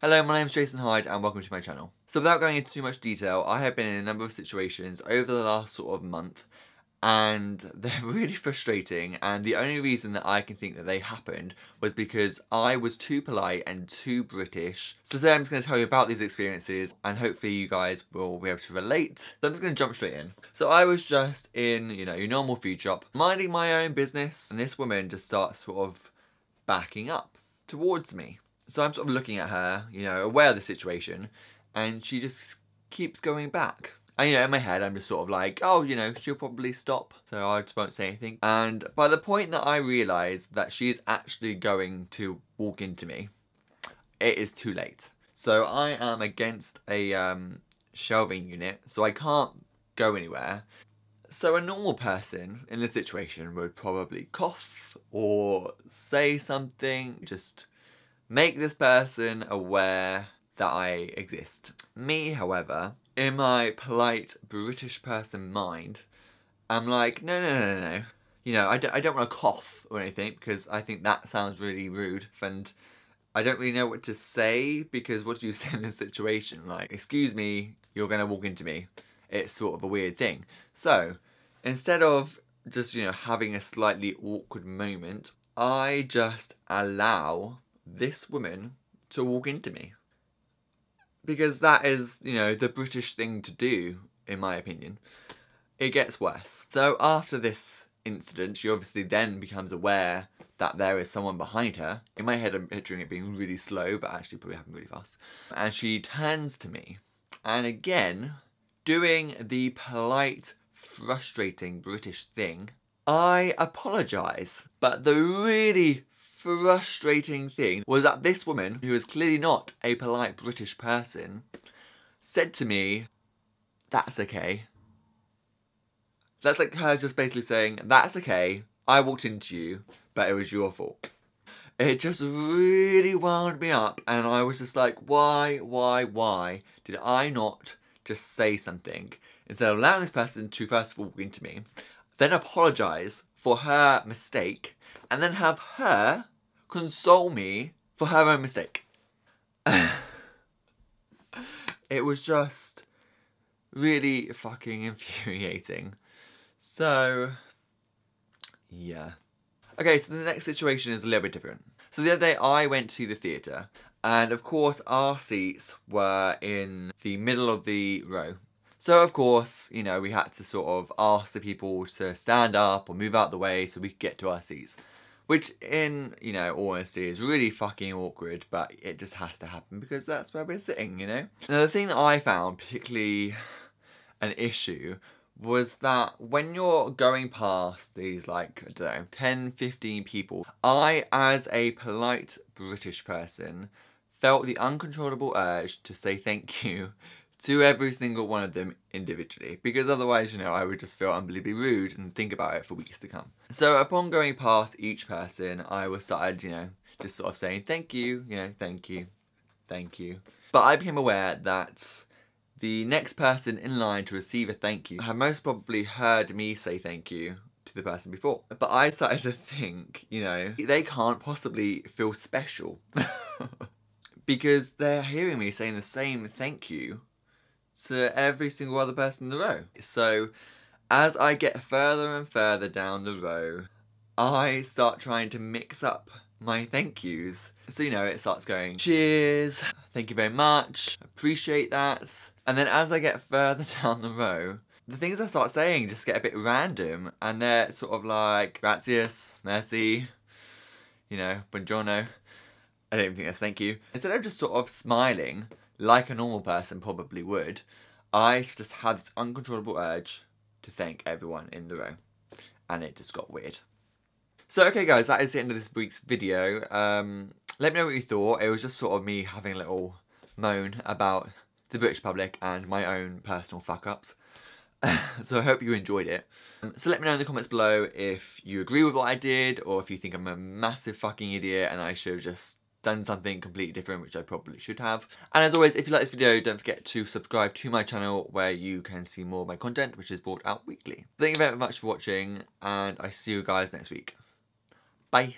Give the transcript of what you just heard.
Hello, my name is Jason Hyde and welcome to my channel. So without going into too much detail, I have been in a number of situations over the last sort of month and they're really frustrating, and the only reason that I can think that they happened was because I was too polite and too British. So today I'm just going to tell you about these experiences and hopefully you guys will be able to relate. So I'm just going to jump straight in. So I was just in, your normal food shop, minding my own business, and this woman just starts sort of backing up towards me. So I'm sort of looking at her, aware of the situation, and she just keeps going back. And in my head I'm just sort of like, oh, she'll probably stop, so I just won't say anything. And by the point that I realise that she is actually going to walk into me, it is too late. So I am against a shelving unit, so I can't go anywhere. So a normal person in this situation would probably cough or say something, just make this person aware that I exist. Me, however, in my polite British person mind, I'm like, no. I don't want to cough or anything because I think that sounds really rude, and I don't really know what to say because what do you say in this situation? Like, excuse me, you're going to walk into me. It's sort of a weird thing. So, instead of just, having a slightly awkward moment, I just allow this woman to walk into me. Because that is, the British thing to do, in my opinion. It gets worse. So after this incident, she obviously then becomes aware that there is someone behind her. In my head I'm picturing it being really slow, but actually probably happened really fast. And she turns to me, and again, doing the polite, frustrating British thing, I apologise. But the really frustrating thing was that this woman, who is clearly not a polite British person, said to me, "That's okay." That's like her just basically saying, "That's okay, I walked into you, but it was your fault." It just really wound me up, and I was just like, why did I not just say something instead of allowing this person to first of all walk into me, then apologise for her mistake, and then have her console me for her own mistake. It was just really fucking infuriating. So, yeah. Okay, so the next situation is a little bit different. So the other day I went to the theatre, and of course our seats were in the middle of the row. So of course, we had to sort of ask the people to stand up or move out the way so we could get to our seats. Which in, all honesty is really fucking awkward, but it just has to happen because that's where we're sitting, Now the thing that I found particularly an issue was that when you're going past these, like, I don't know, 10, 15 people, I, as a polite British person, felt the uncontrollable urge to say thank you to every single one of them individually, because otherwise, I would just feel unbelievably rude and think about it for weeks to come. So upon going past each person, I was started, just sort of saying thank you, thank you, thank you. But I became aware that the next person in line to receive a thank you had most probably heard me say thank you to the person before. But I started to think, they can't possibly feel special because they're hearing me saying the same thank you to every single other person in the row. So as I get further and further down the row, I start trying to mix up my thank yous. So it starts going, cheers, thank you very much, appreciate that. And then as I get further down the row, the things I start saying just get a bit random, and they're sort of like, gracias, merci, buongiorno. I don't even think that's thank you. Instead of just sort of smiling, like a normal person probably would, I just had this uncontrollable urge to thank everyone in the row. And it just got weird. So okay guys, that is the end of this week's video. Let me know what you thought. It was just sort of me having a little moan about the British public and my own personal fuck-ups. So I hope you enjoyed it. So let me know in the comments below if you agree with what I did, or if you think I'm a massive fucking idiot and I should have just done something completely different, which I probably should have. And as always, if you like this video, don't forget to subscribe to my channel where you can see more of my content, which is brought out weekly. Thank you very much for watching, and I see you guys next week. Bye.